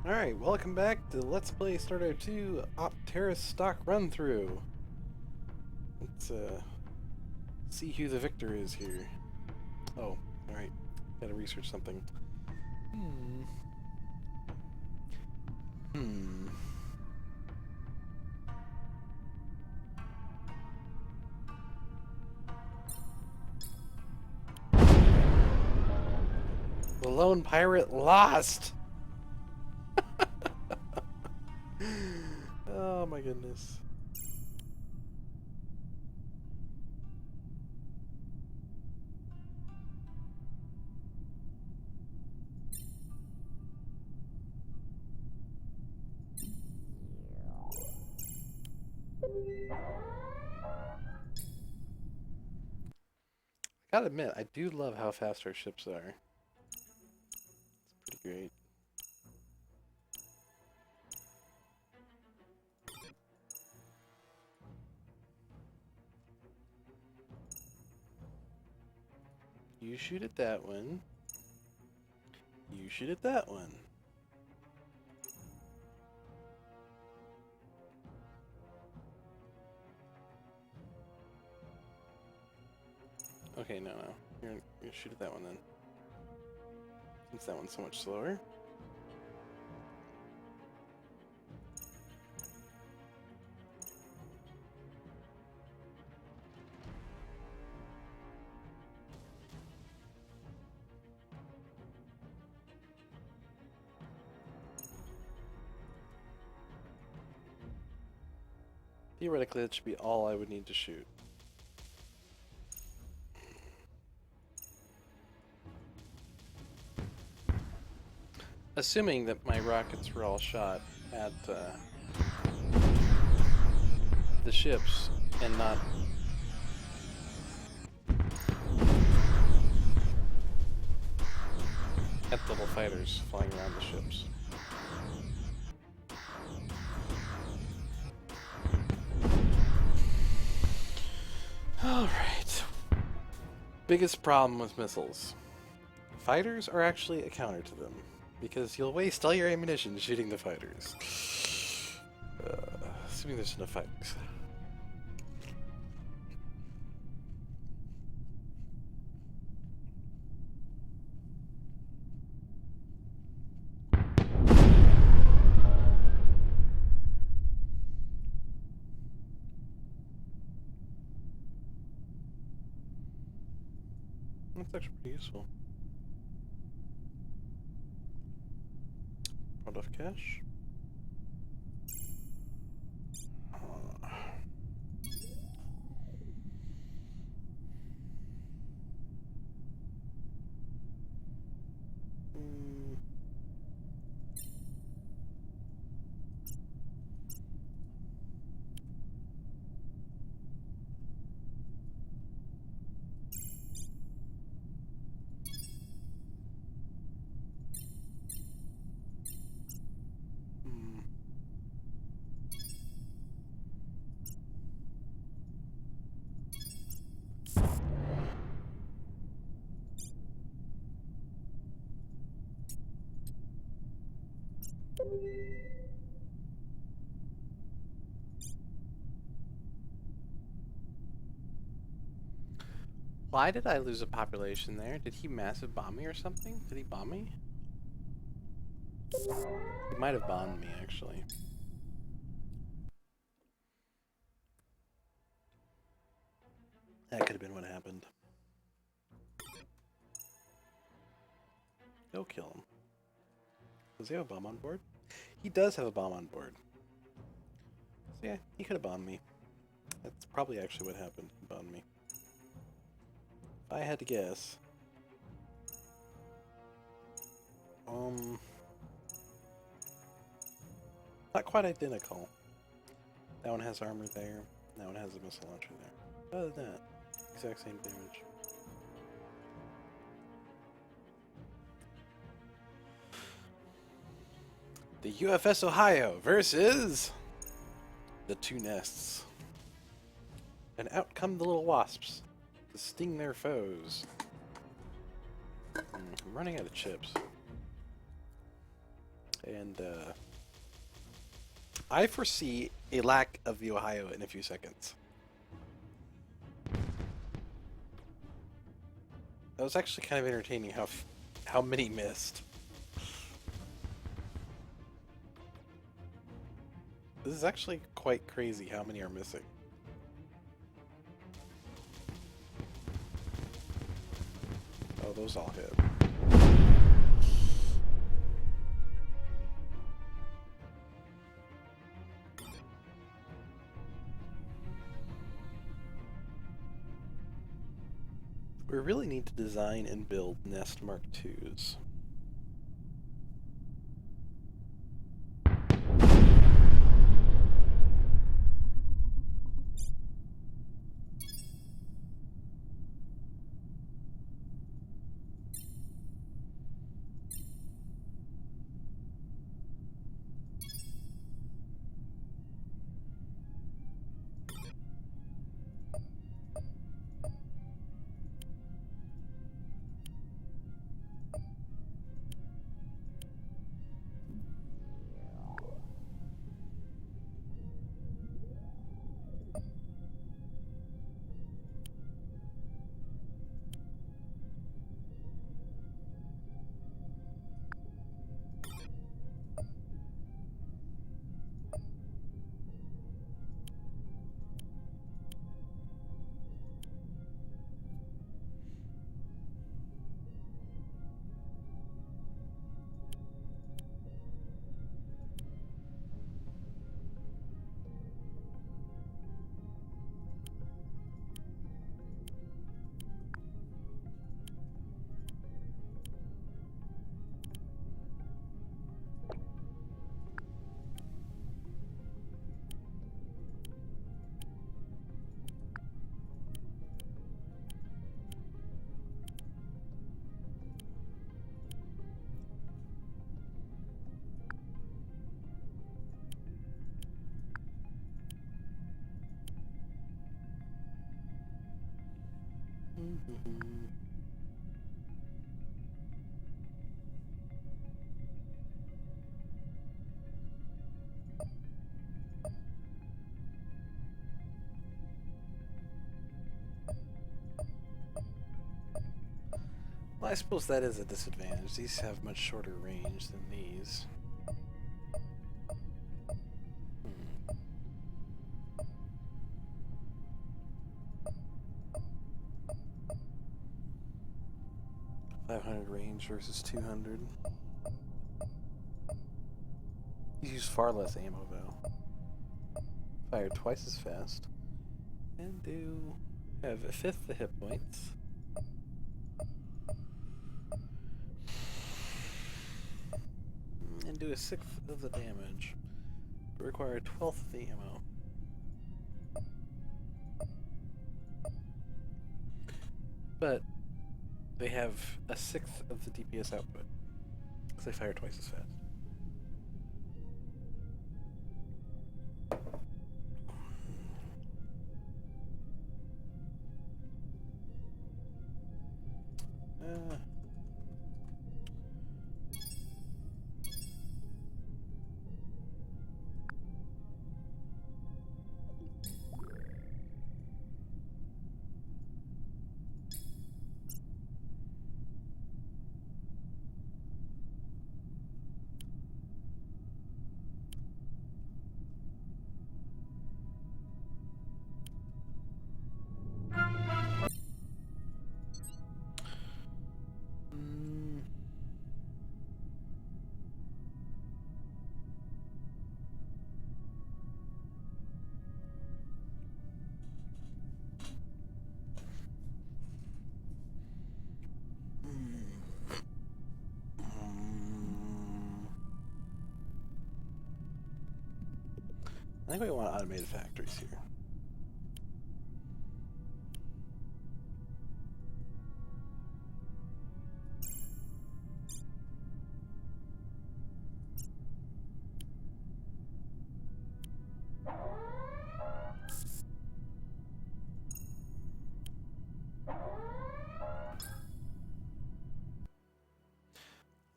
Alright, welcome back to Let's Play Stardrive 2 Opteris stock run through. Let's see who the victor is here. Oh, alright. Gotta research something. The lone pirate lost! Oh my goodness. I gotta admit, I do love how fast our ships are. It's pretty great. You shoot at that one. You shoot at that one. Okay, no. You're gonna shoot at that one then. Since that one's so much slower. Theoretically, that should be all I would need to shoot. Assuming that my rockets were all shot at the ships and not at the little fighters flying around the ships. Alright. Biggest problem with missiles. Fighters are actually a counter to them, because you'll waste all your ammunition shooting the fighters. Assuming there's enough fighters. That's actually pretty useful. Out of cash. Why did I lose a population there? Did he massive bomb me or something? Did he bomb me? He might have bombed me, actually. That could have been what happened. Go kill him. Does he have a bomb on board? He does have a bomb on board. So yeah, he could have bombed me. That's probably actually what happened. He bombed me. If I had to guess. Not quite identical. That one has armor there. That one has a missile launcher there. Other than that, exact same damage. The UFS Ohio versus the two nests. And out come the little wasps to sting their foes. I'm running out of chips. And I foresee a lack of the Ohio in a few seconds. That was actually kind of entertaining how many missed. This is actually quite crazy how many are missing. Oh, those all hit. We really need to design and build Nest Mark IIs. Well, I suppose that is a disadvantage. These have much shorter range than these. 500 range versus 200. You use far less ammo though. Fire twice as fast. And do have a fifth the hit points. And do a sixth of the damage. But require a 12th of the ammo. But they have a sixth of the DPS output. Because they fire twice as fast. I think we want automated factories here.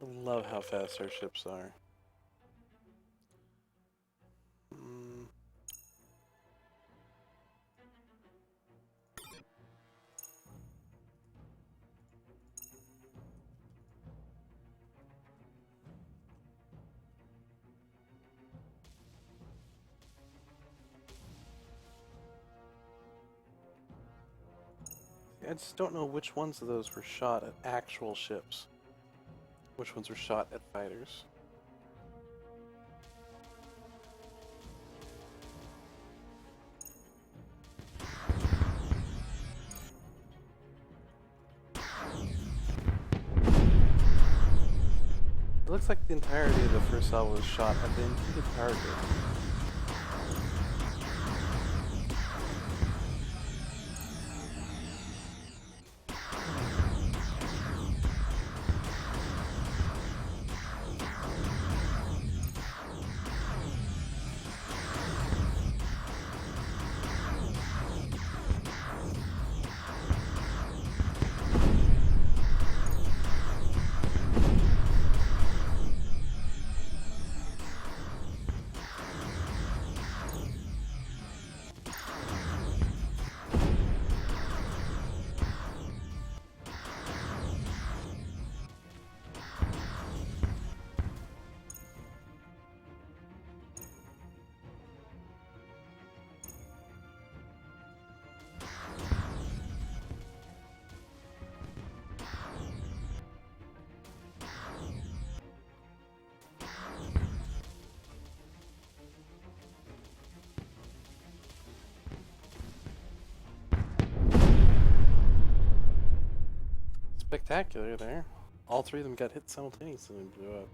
I love how fast our ships are. I just don't know which ones of those were shot at actual ships. Which ones were shot at fighters. It looks like the entirety of the first salvo was shot at the intended target. Spectacular there. All three of them got hit simultaneously and blew up.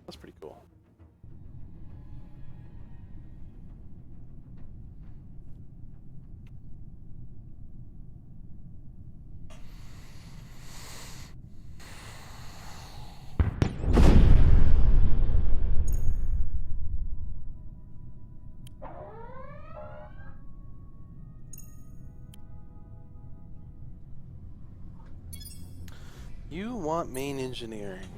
That's pretty cool. You want main engineering.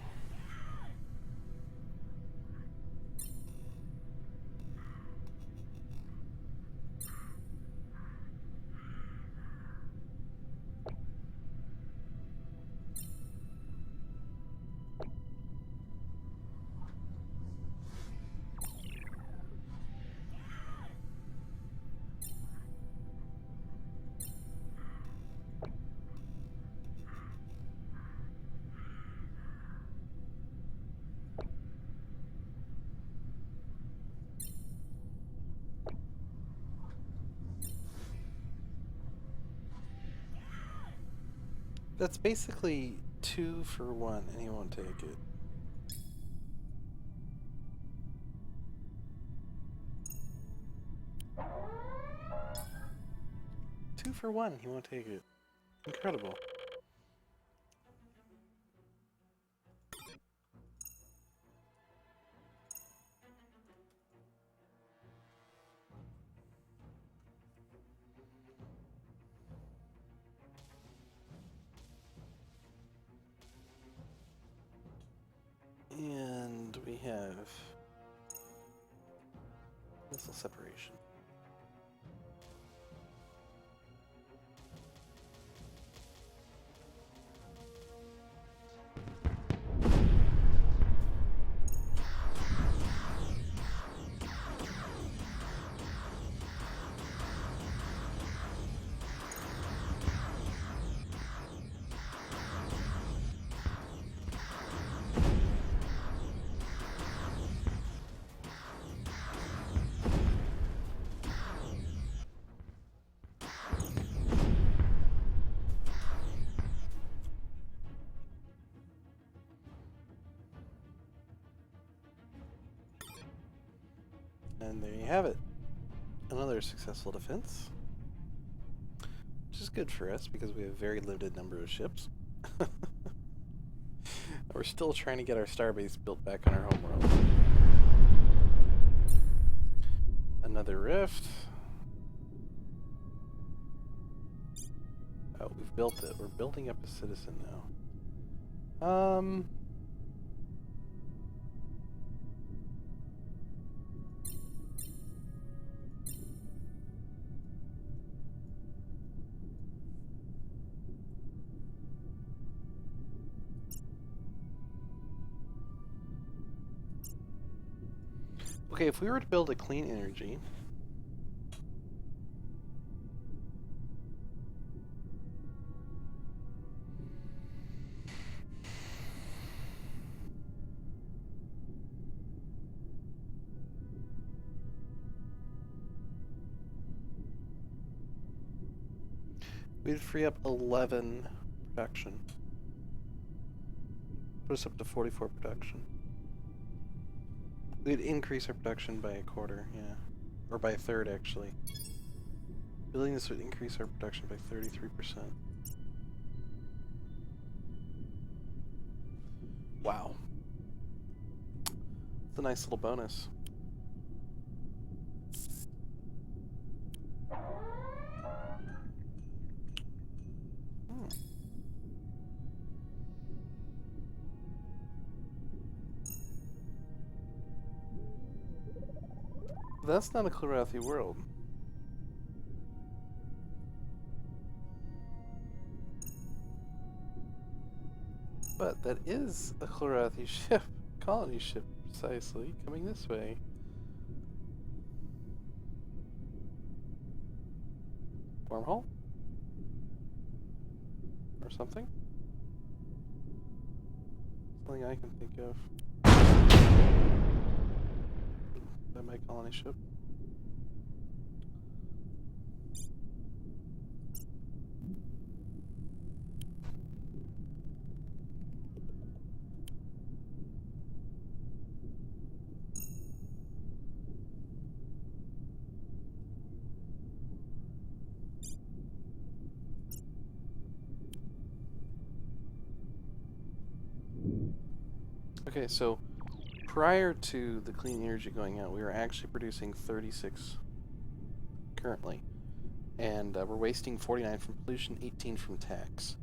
That's basically 2 for 1, and he won't take it. Two for 1, he won't take it. Incredible. And we have missile separation. And there you have it. Another successful defense. Which is good for us because we have a very limited number of ships. We're still trying to get our starbase built back on our homeworld. Another rift. Oh, we've built it. We're building up a citizen now. Okay, if we were to build a clean energy, . We'd free up 11 production. Put us up to 44 production. We'd increase our production by a quarter, yeah. Or by a third, actually. Building this would increase our production by 33%. Wow. It's a nice little bonus. That's not a Chlorothi world. But that is a Chlorothi ship, colony ship, precisely, coming this way. Wormhole? Or something? Something I can think of. By my colony ship. Okay, so prior to the clean energy going out, we were actually producing 36 currently. And we're wasting 49 from pollution, 18 from tax.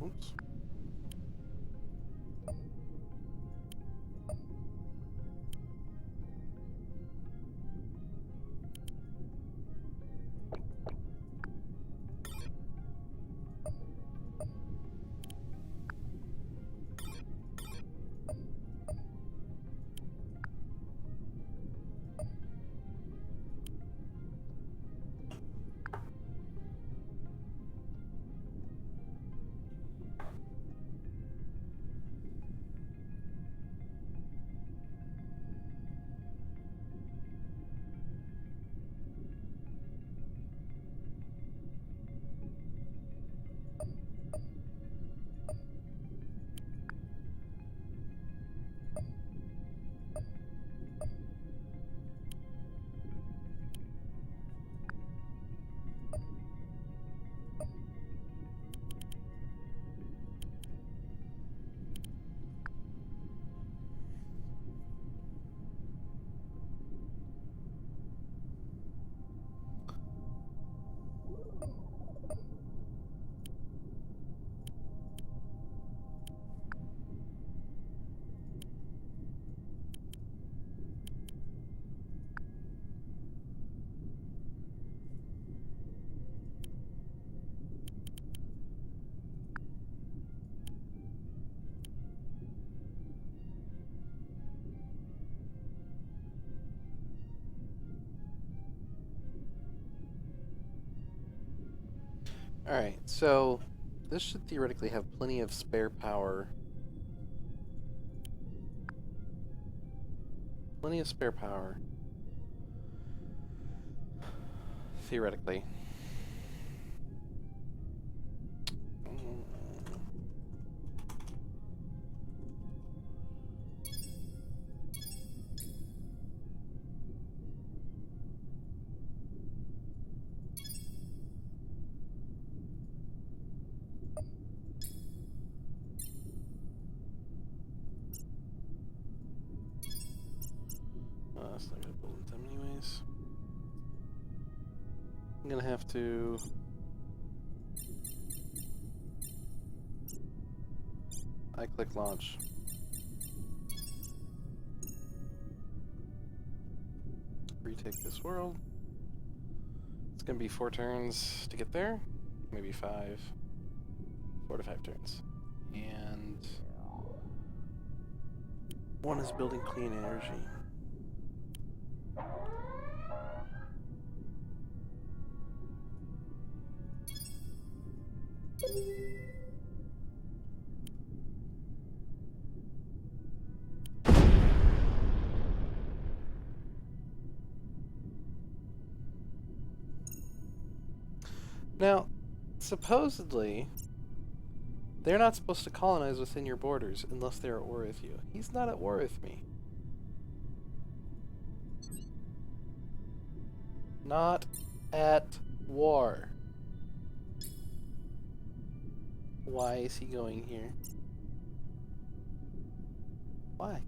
Oops. Alright, so this should theoretically have plenty of spare power Plenty of spare power. Theoretically. That's not gonna build them anyways. I'm gonna have to I click launch. Retake this world. It's gonna be 4 turns to get there. Maybe 5. 4 to 5 turns. And one is building clean energy. Now, supposedly, they're not supposed to colonize within your borders unless they're at war with you. He's not at war with me. Not at war. Why is he going here? Why?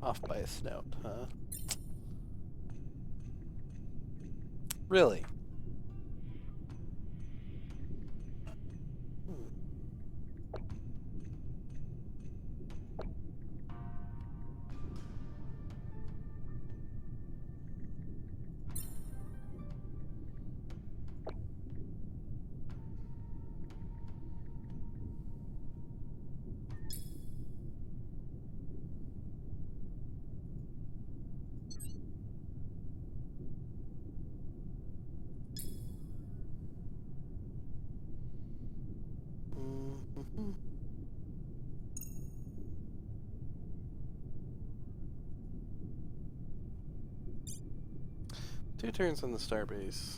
Off by a snout, huh? Really? Two turns on the starbase.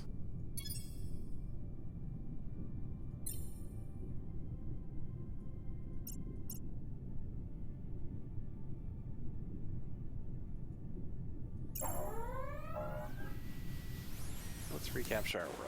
Let's recapture our world.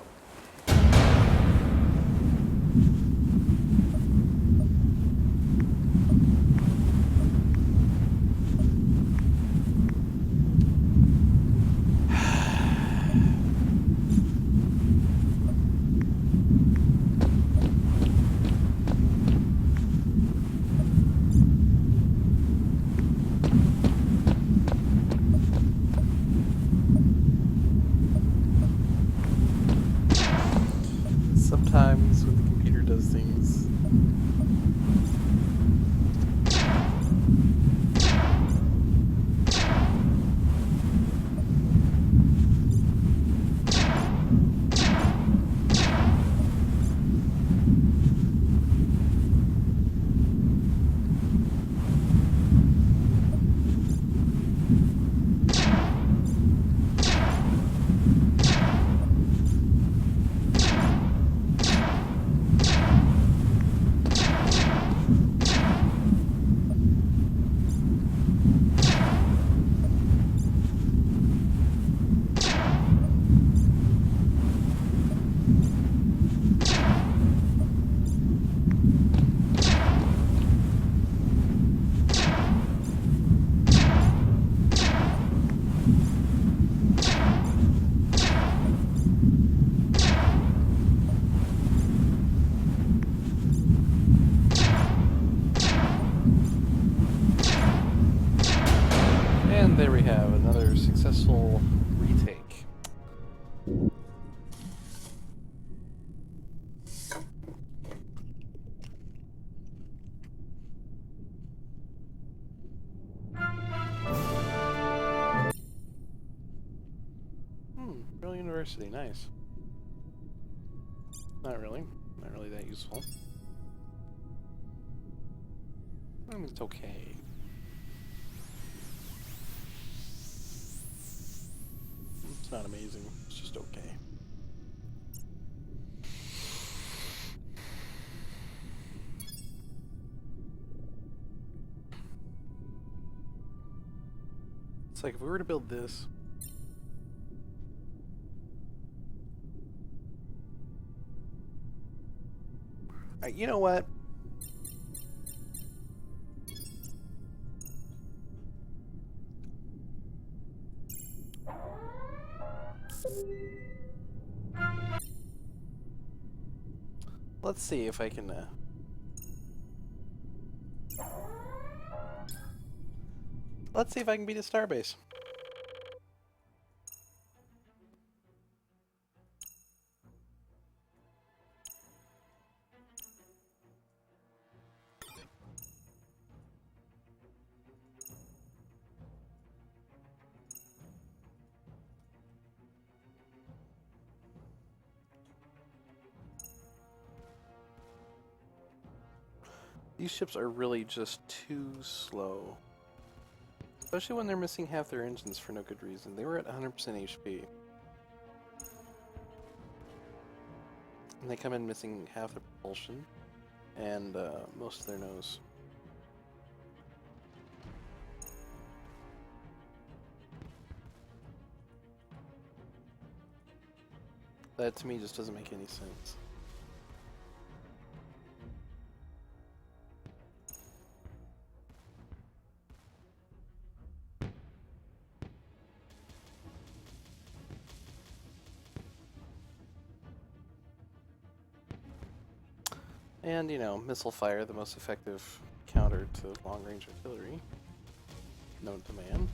Sometimes when the computer does things, University, nice. Not really. Not really that useful. I mean, it's okay. It's not amazing. It's just okay. It's like if we were to build this. You know what? Let's see if I can. Let's see if I can beat a starbase. These ships are really just too slow. Especially when they're missing half their engines for no good reason. They were at 100% HP. And they come in missing half their propulsion and most of their nose. That to me just doesn't make any sense. And, you know, missile fire, the most effective counter to long-range artillery known to man.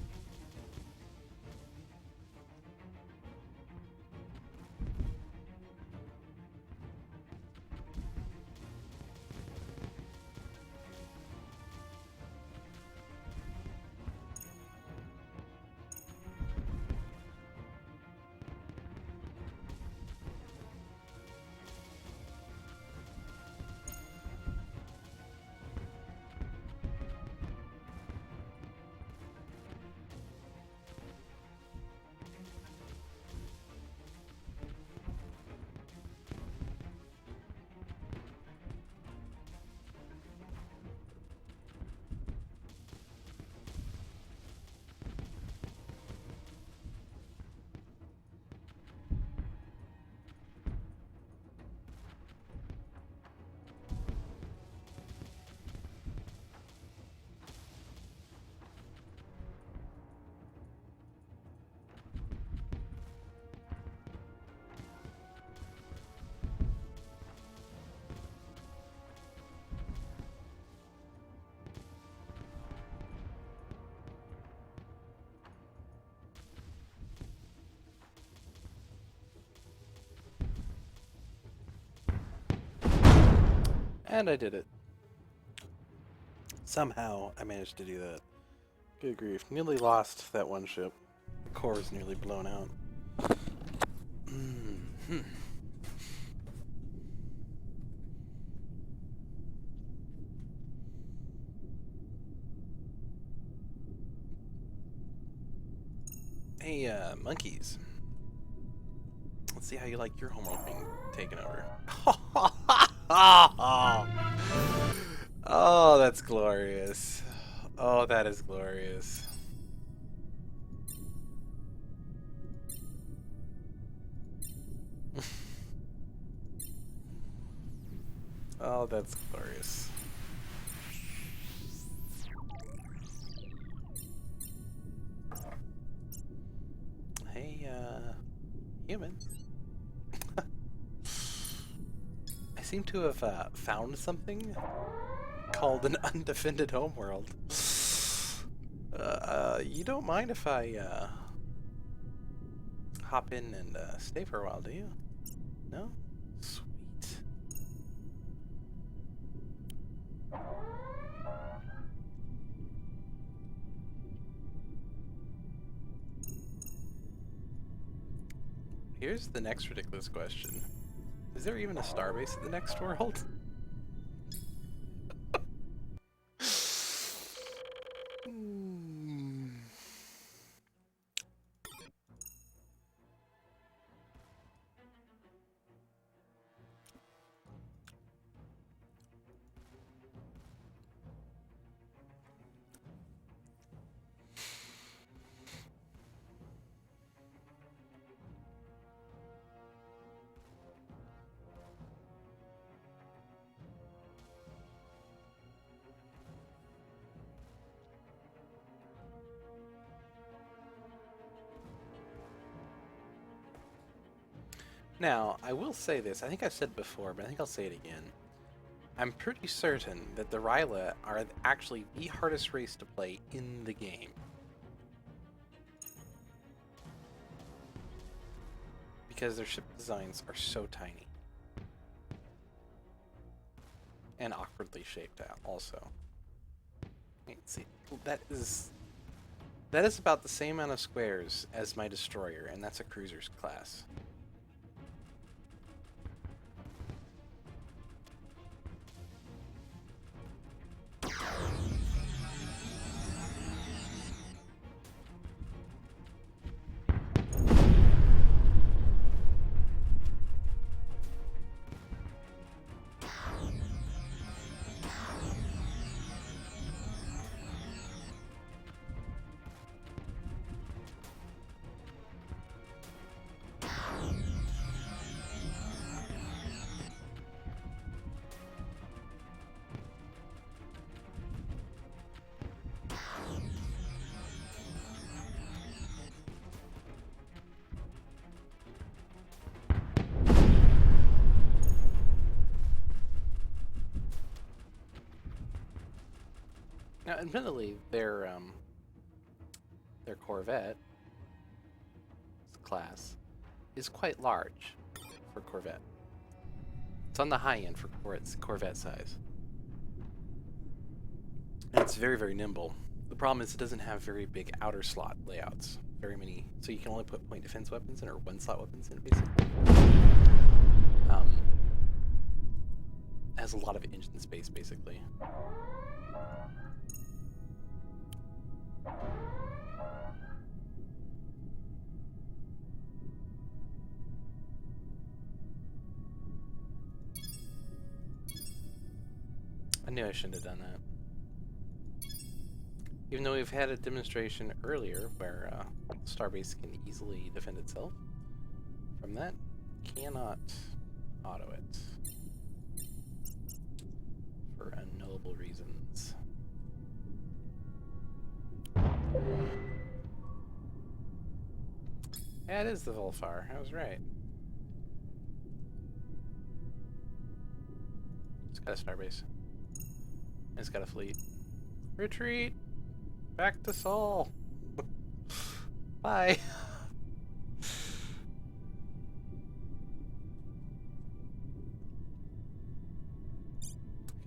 And I did it. Somehow I managed to do that. Good grief. Nearly lost that one ship. The core was nearly blown out. Hey, monkeys. Let's see how you like your homeworld being taken over. Oh, that's glorious. Oh, that is glorious. Oh, that's glorious. Hey, human. I seem to have found something called an undefended homeworld. You don't mind if I hop in and stay for a while, do you? No? Sweet. Here's the next ridiculous question. Is there even a starbase at the next world? Now, I will say this. I think I've said before, but I think I'll say it again. I'm pretty certain that the Ryla are actually the hardest race to play in the game. Because their ship designs are so tiny. And awkwardly shaped out, also. See, that is about the same amount of squares as my destroyer, and that's a cruiser's class. Now, admittedly, their Corvette class is quite large for Corvette. It's on the high end for Corvette size. And it's very, very nimble. The problem is it doesn't have very big outer slot layouts. Very many, so you can only put point defense weapons in, or one slot weapons in, basically. It has a lot of engine space, basically. I knew I shouldn't have done that. Even though we've had a demonstration earlier where Starbase can easily defend itself from that, cannot auto it for unknowable reasons. Yeah, it is the Volfar. I was right. It's got a Starbase. It's got a fleet. Retreat! Back to Sol! Bye!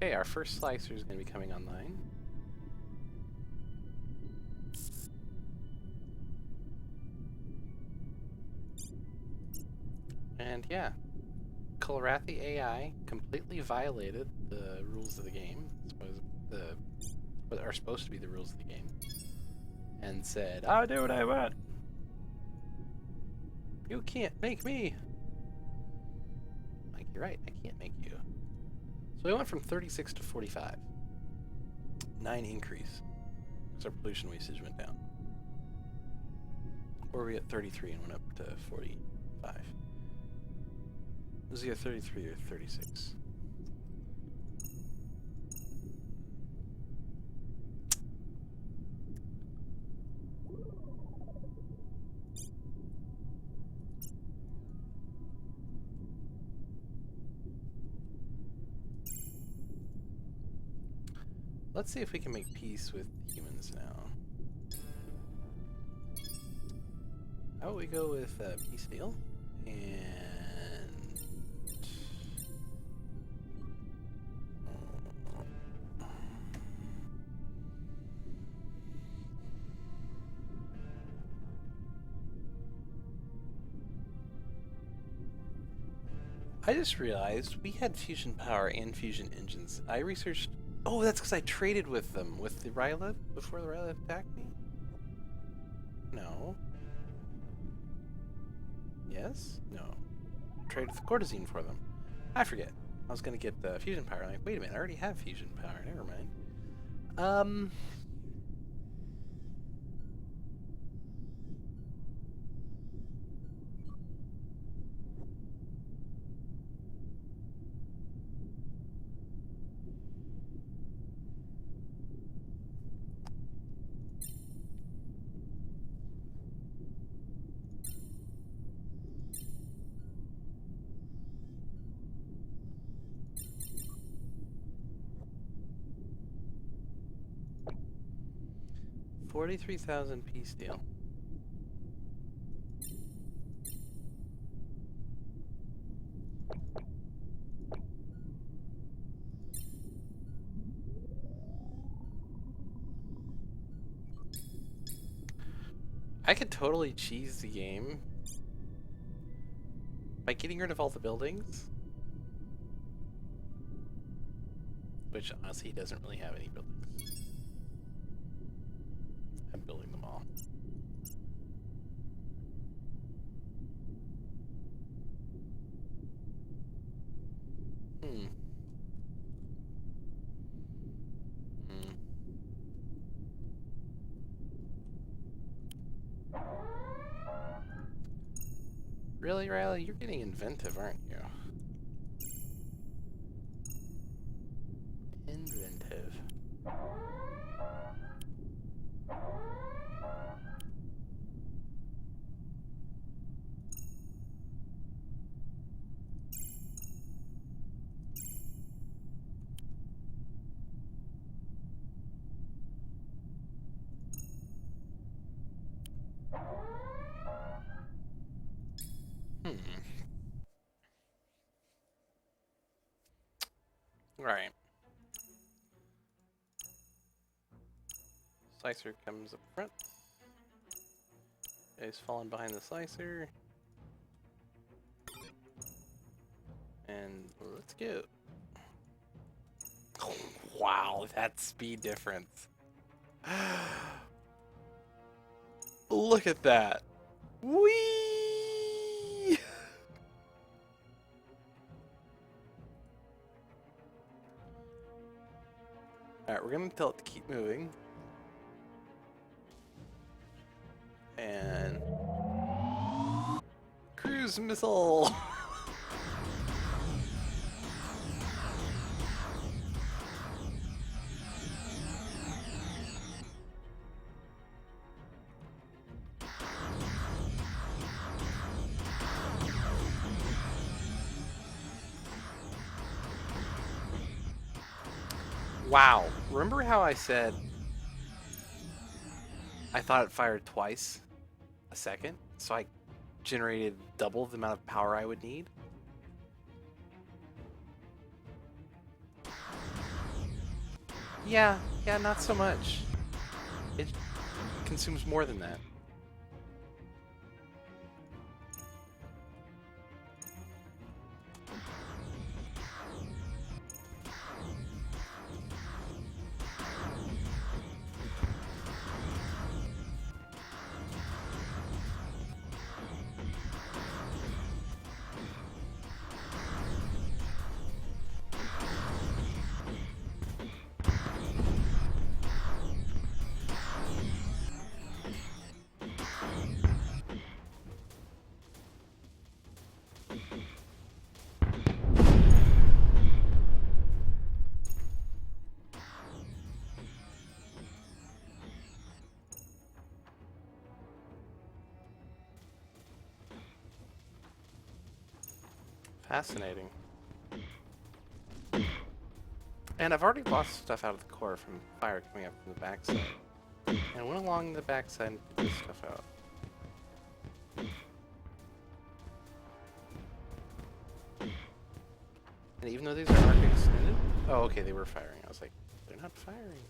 Okay, our first slicer is going to be coming online. And yeah, Kolrathi AI completely violated the rules of the game. What are supposed to be the rules of the game, and said, "I'll do what I want. You can't make me." Like, you're right, I can't make you. So we went from 36 to 45. 9 increase. Because our pollution wastage went down. Or were we at 33 and went up to 45? Was it either 33 or 36? Let's see if we can make peace with humans now. How about we go with peace deal? And I just realized we had fusion power and fusion engines. I researched... Oh, that's because I traded with them, with the Rylith, before the Rylith attacked me? No. Yes? No. Traded with Cortazine for them. I forget. I was going to get the fusion power. I'm like, wait a minute, I already have fusion power. Never mind. 43,000 piece deal. I could totally cheese the game by getting rid of all the buildings. Which, honestly, he doesn't really have any buildings. I'm building them all. Really, Riley? You're getting inventive, aren't you? Inventive. Right. Slicer comes up front. Guy's falling behind the slicer. And let's go. Oh, wow, that speed difference. Look at that. Whee! Alright, we're gonna tell it to keep moving. And... cruise missile! Wow, remember how I said I thought it fired twice a second? So I generated double the amount of power I would need? Yeah, not so much. It consumes more than that. Fascinating. And I've already lost stuff out of the core from fire coming up from the backside. And I went along the backside and put this stuff out. And even though these are arc extended... Oh, okay, they were firing. I was like, they're not firing.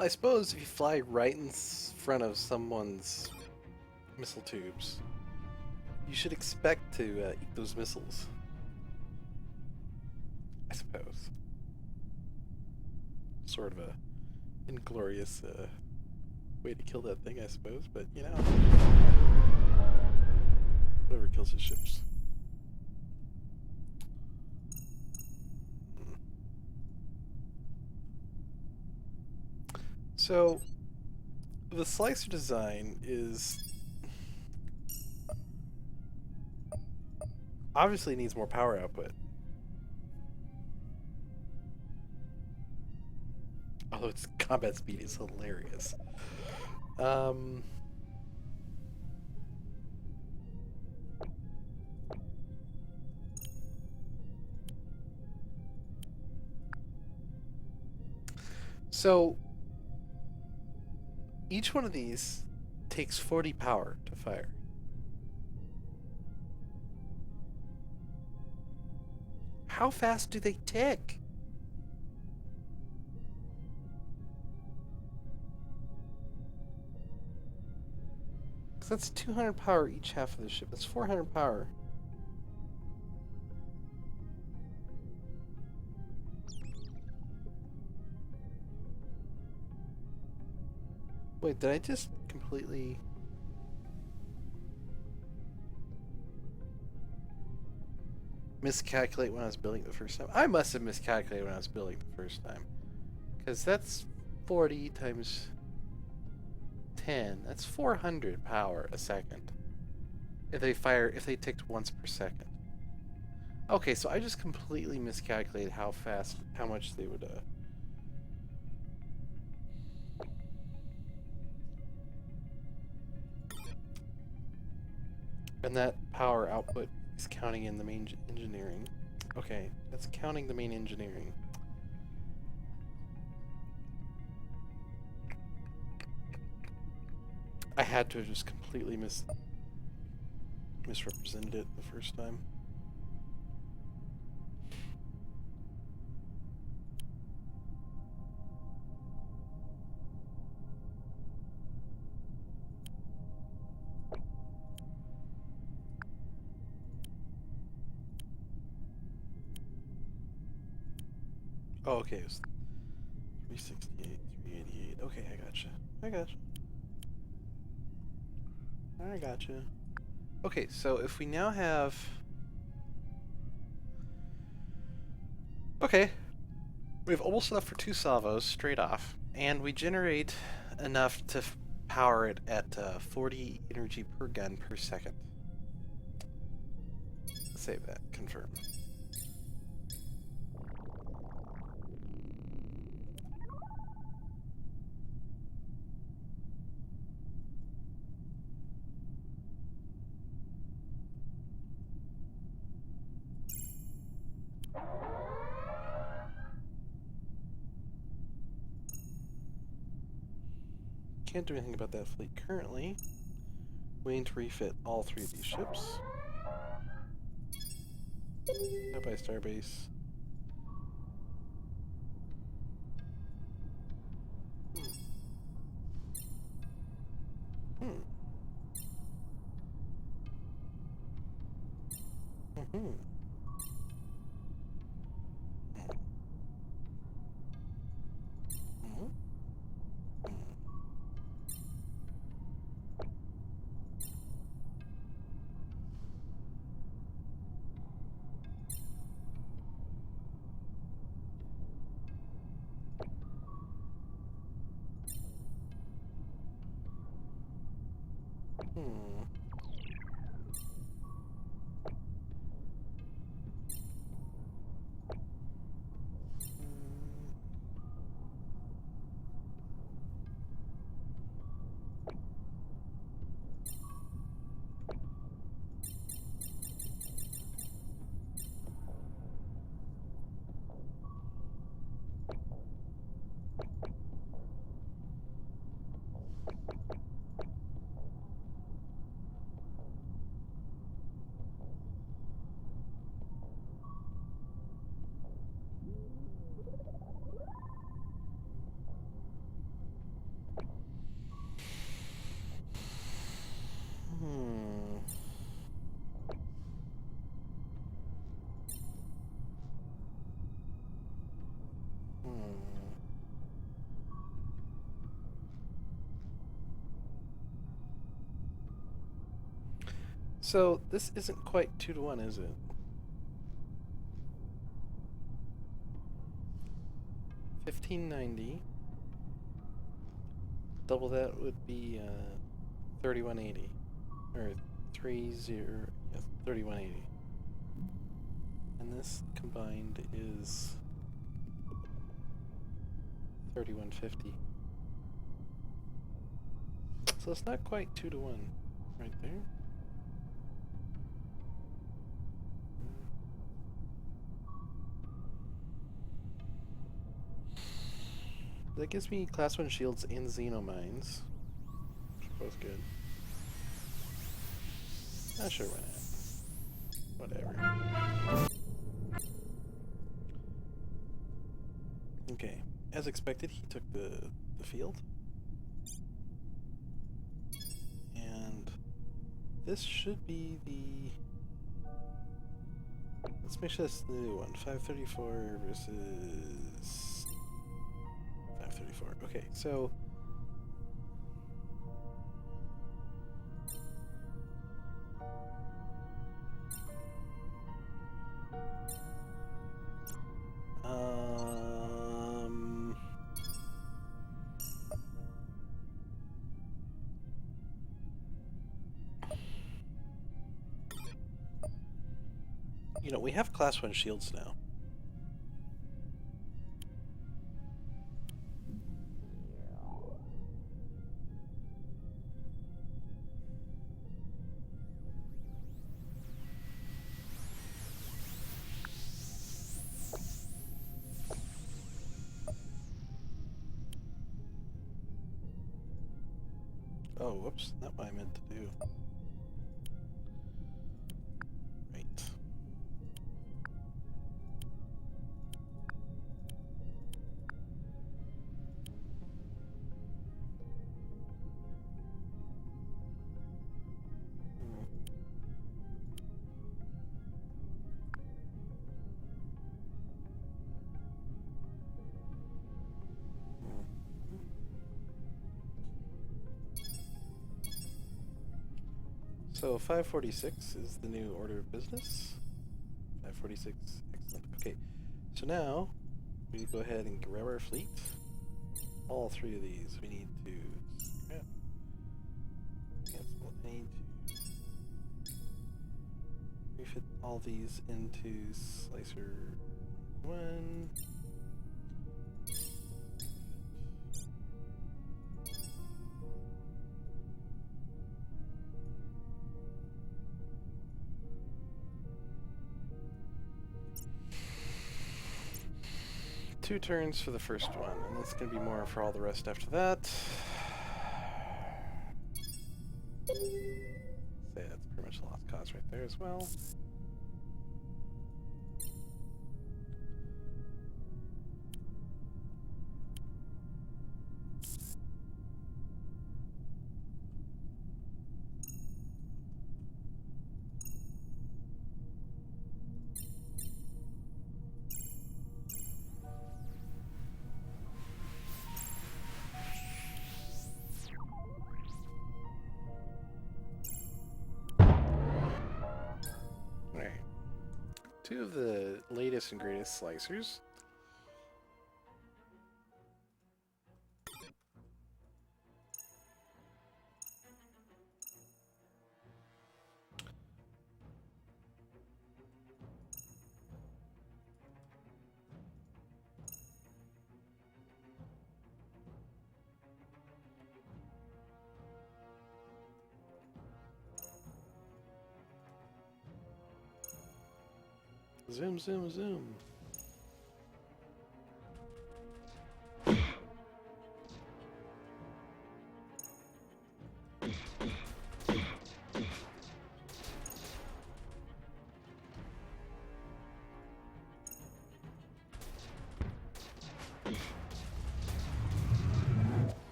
I suppose if you fly right in front of someone's missile tubes, you should expect to eat those missiles. I suppose. Sort of a inglorious way to kill that thing, I suppose, but you know. Whatever kills his ships. So, the slicer design is obviously needs more power output. Although its combat speed is hilarious. So, each one of these takes 40 power to fire. How fast do they tick? Because that's 200 power each half of the ship. That's 400 power. Wait, did I just completely... miscalculate when I was building the first time? I must have miscalculated when I was building the first time. Because that's 40 times 10. That's 400 power a second. If they ticked once per second. Okay, so I just completely miscalculated how much they would, And that power output is counting in the main engineering. Okay, that's counting the main engineering. I had to have just completely misrepresented it the first time. Oh, okay, it was 368, 388. Okay, I gotcha. Okay, so if we now have... Okay, we have almost enough for 2 salvos straight off, and we generate enough to power it at 40 energy per gun per second. Save that, confirm. Can't do anything about that fleet currently. Waiting to refit all 3 of these ships. Bye-bye, Starbase. So this isn't quite 2-to-1, is it? 1590. Double that would be 3180, or 3180. And this combined is 3150. So it's not quite 2-to-1 right there. That gives me class 1 shields and xenomines, which are both good. Sure, why not? Whatever. Okay, as expected, he took the field. And this should be the... Let's make sure that's the new one. 534 versus... 534. Okay, so... You know, we have class 1 shields now. Oh, whoops, not what I meant to do. Right. So 546 is the new order of business. 546, excellent. Okay, so now we go ahead and grab our fleet. All 3 of these we need to scrap. Cancel. I need to refit all these into slicer 1. 2 turns for the first one, and it's going to be more for all the rest after that. Say that's pretty much a lost cause right there as well. Alright. 2 of the latest and greatest slicers. Zoom, zoom, zoom.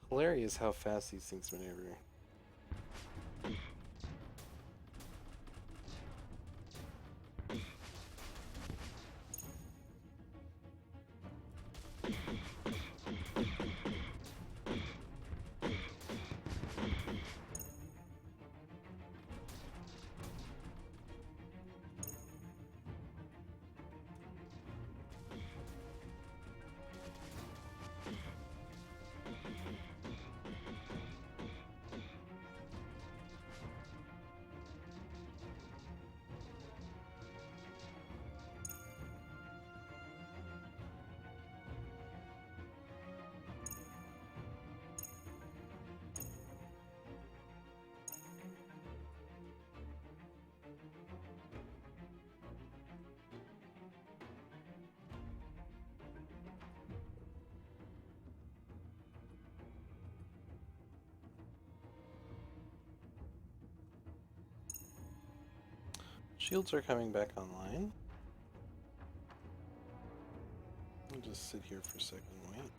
Hilarious how fast these things maneuver. Shields are coming back online. I'll just sit here for a second and wait.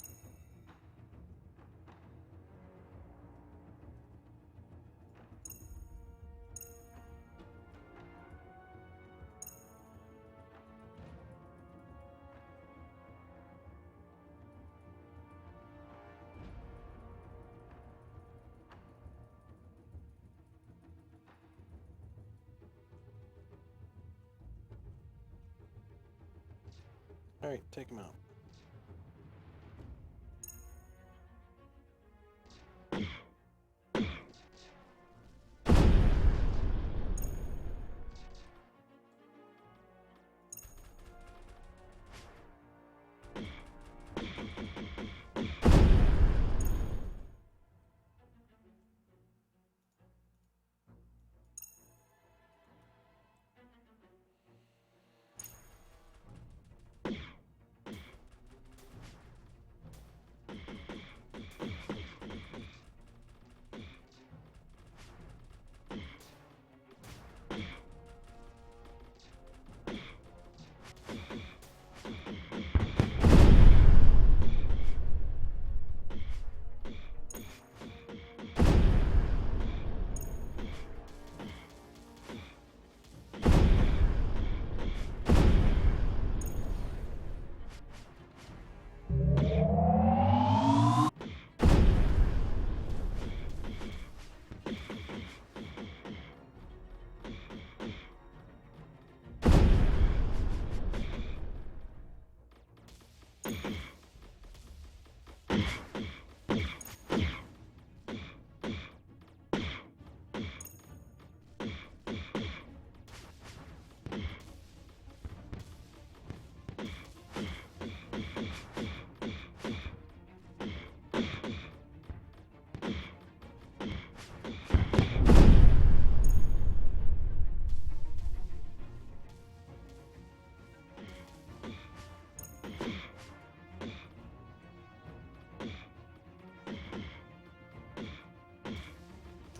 Alright, take him out.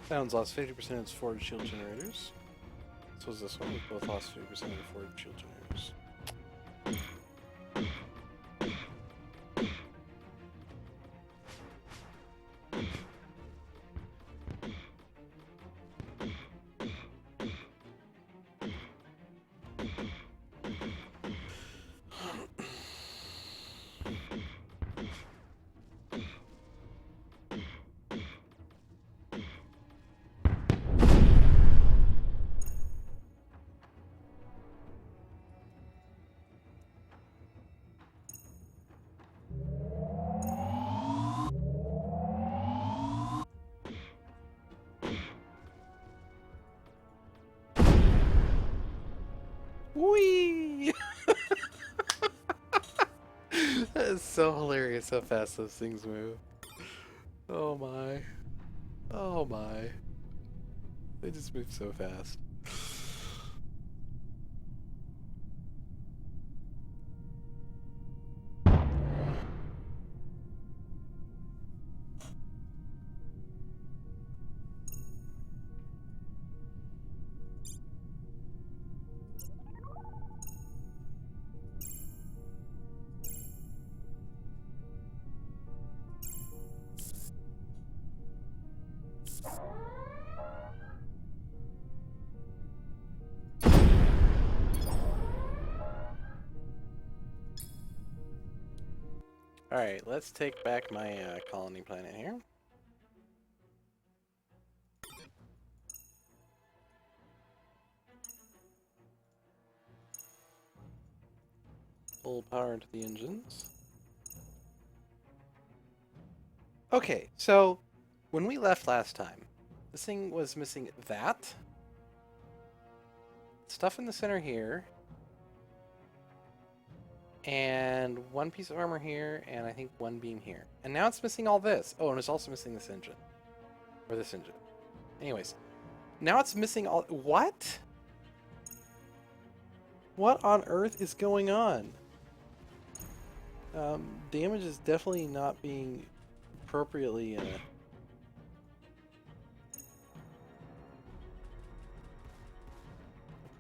Sounds lost 50% of its forward shield generators. So is this one. We both lost 50% of the forward shield generators. Whee! That is so hilarious how fast those things move. Oh my. Oh my. They just move so fast. Alright, let's take back my colony planet here. Full power into the engines. Okay, so when we left last time, this thing was missing that. Stuff in the center here. And one piece of armor here, and I think one beam here. And now it's missing all this. Oh, and it's also missing this engine. Or this engine. Anyways, now it's missing all... What? What on earth is going on? Damage is definitely not being appropriately...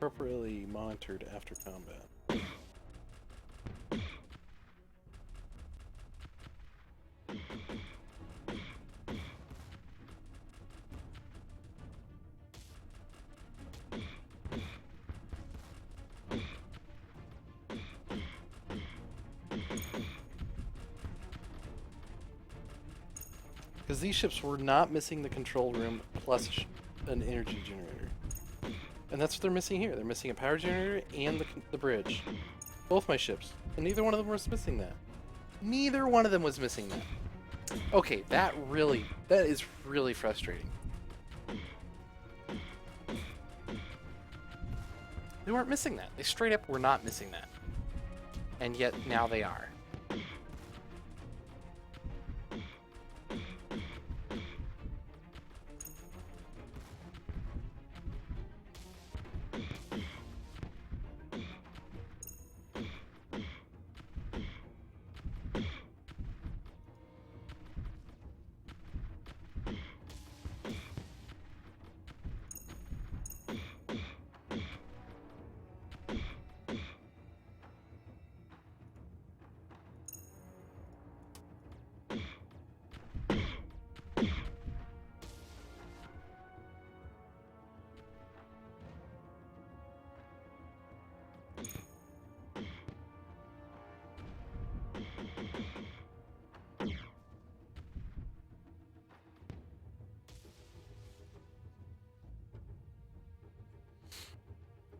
appropriately monitored after combat. Because these ships were not missing the control room plus an energy generator. And that's what they're missing here. They're missing a power generator and the bridge. Both my ships. And neither one of them was missing that. Neither one of them was missing that. Okay, that is really frustrating. They weren't missing that. They straight up were not missing that. And yet now they are.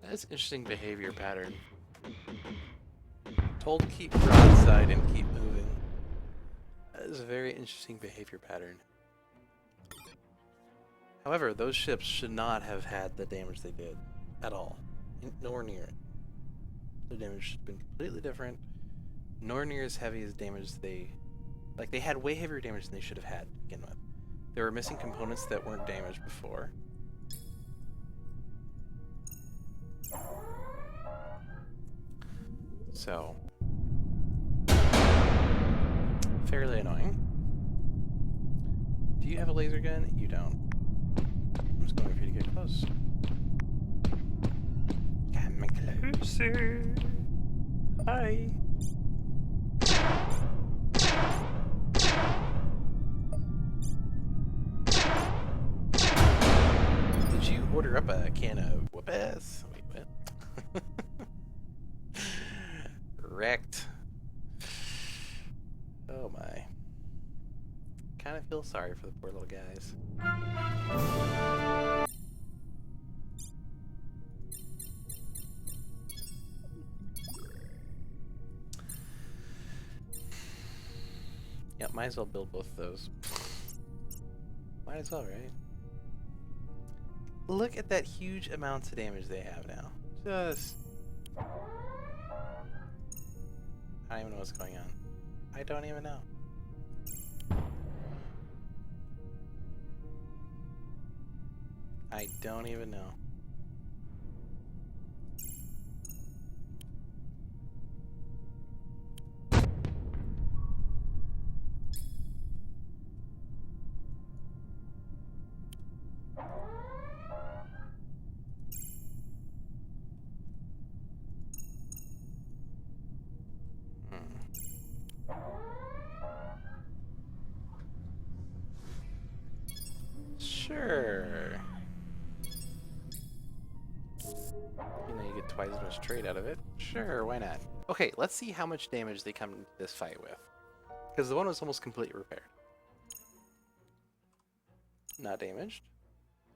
That's an interesting behavior pattern. Told to keep broadside and keep moving. That is a very interesting behavior pattern. However, those ships should not have had the damage they did. At all. Nowhere near it. The damage should have been completely different. Nowhere near as heavy as damage they... Like, they had way heavier damage than they should have had to begin with. They were missing components that weren't damaged before. So, fairly annoying. Do you have a laser gun? You don't. I'm just going for you to get close. Come closer. Hi. Did you order up a can of whoop-ass? Wait, what? Wrecked. Oh my. Kind of feel sorry for the poor little guys. Yeah, might as well build both of those. Might as well, right? Look at that huge amounts of damage they have now. Just... I don't even know what's going on. I don't even know. I don't even know. Sure. You know, you get twice as much trade out of it. Sure, why not? Okay, let's see how much damage they come into this fight with. Because the one was almost completely repaired. Not damaged.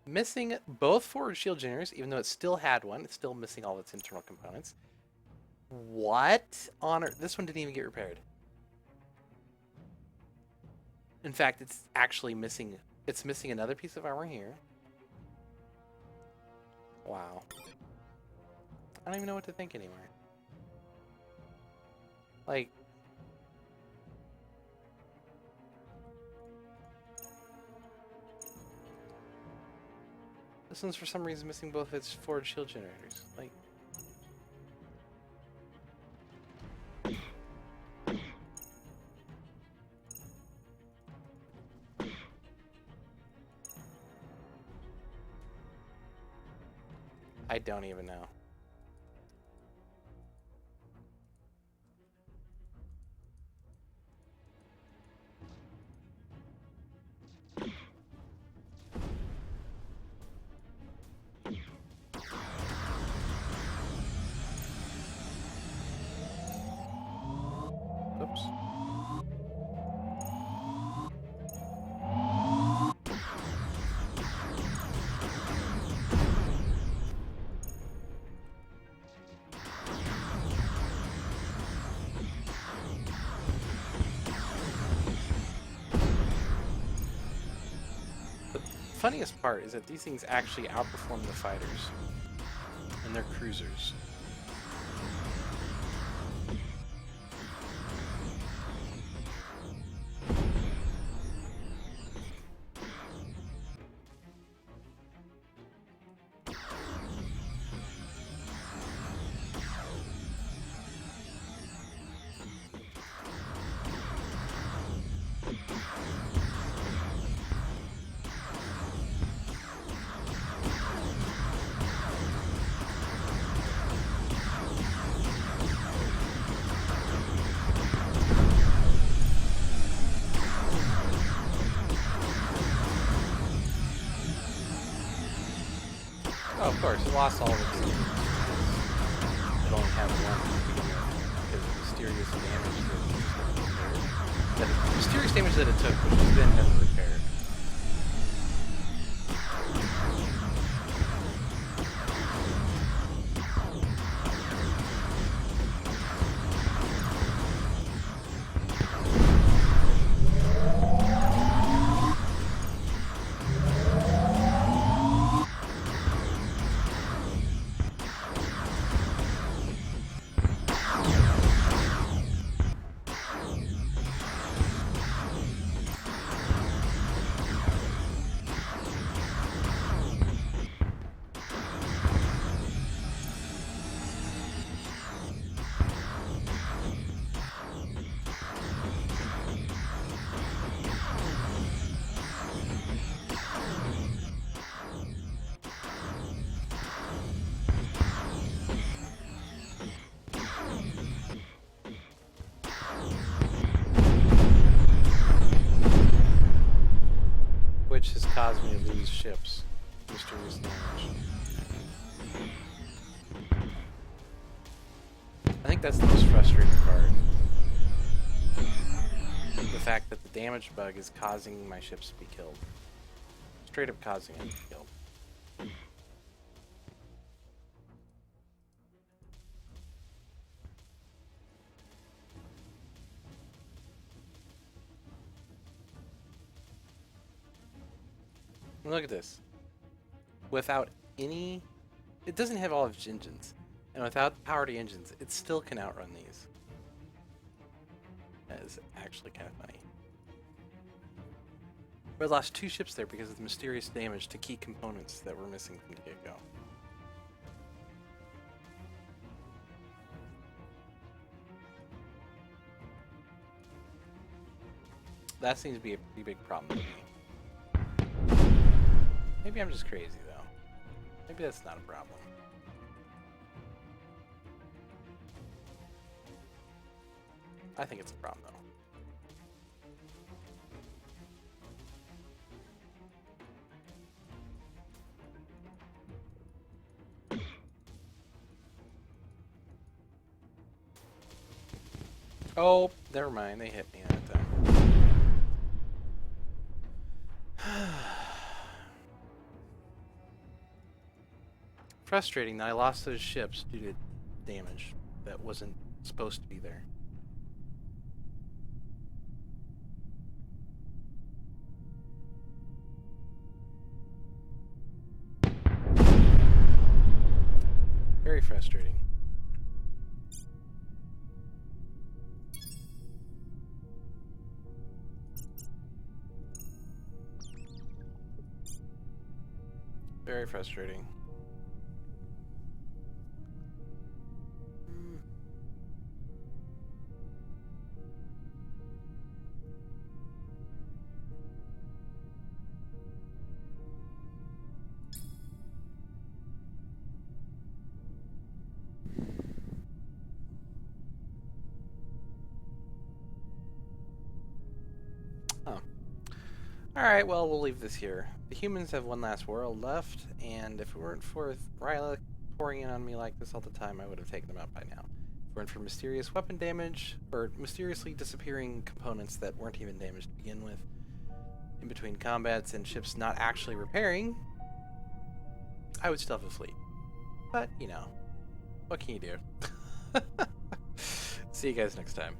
Missing both forward shield generators, even though it still had one. It's still missing all of its internal components. What on earth? This one didn't even get repaired. In fact, it's actually missing... It's missing another piece of armor here. Wow. I don't even know what to think anymore. Like... This one's for some reason missing both its forward shield generators. Like... I don't even know. funniest part is that these things actually outperform the fighters. And they're cruisers. Oh, of course, it lost all of its damage. It only had one because of mysterious damage that the mysterious damage that it took, which was then never repaired. Which has caused me to lose ships. Mysterious damage. I think that's the most frustrating part. The fact that the damage bug is causing my ships to be killed. Straight up causing them to be killed. Look at this. Without any... It doesn't have all of its engines. And without powered engines, it still can outrun these. That is actually kind of funny. But I lost 2 ships there because of the mysterious damage to key components that were missing from the get-go. That seems to be a pretty big problem to me. Maybe I'm just crazy, though. Maybe that's not a problem. I think it's a problem, though. Oh, never mind. They hit me that time. Frustrating that I lost those ships due to damage that wasn't supposed to be there. Very frustrating. Very frustrating. Alright, well, we'll leave this here. The humans have one last world left, and if it weren't for Ryla pouring in on me like this all the time, I would have taken them out by now. If it weren't for mysterious weapon damage, or mysteriously disappearing components that weren't even damaged to begin with, in between combats and ships not actually repairing, I would still have a fleet. But, you know, what can you do? See you guys next time.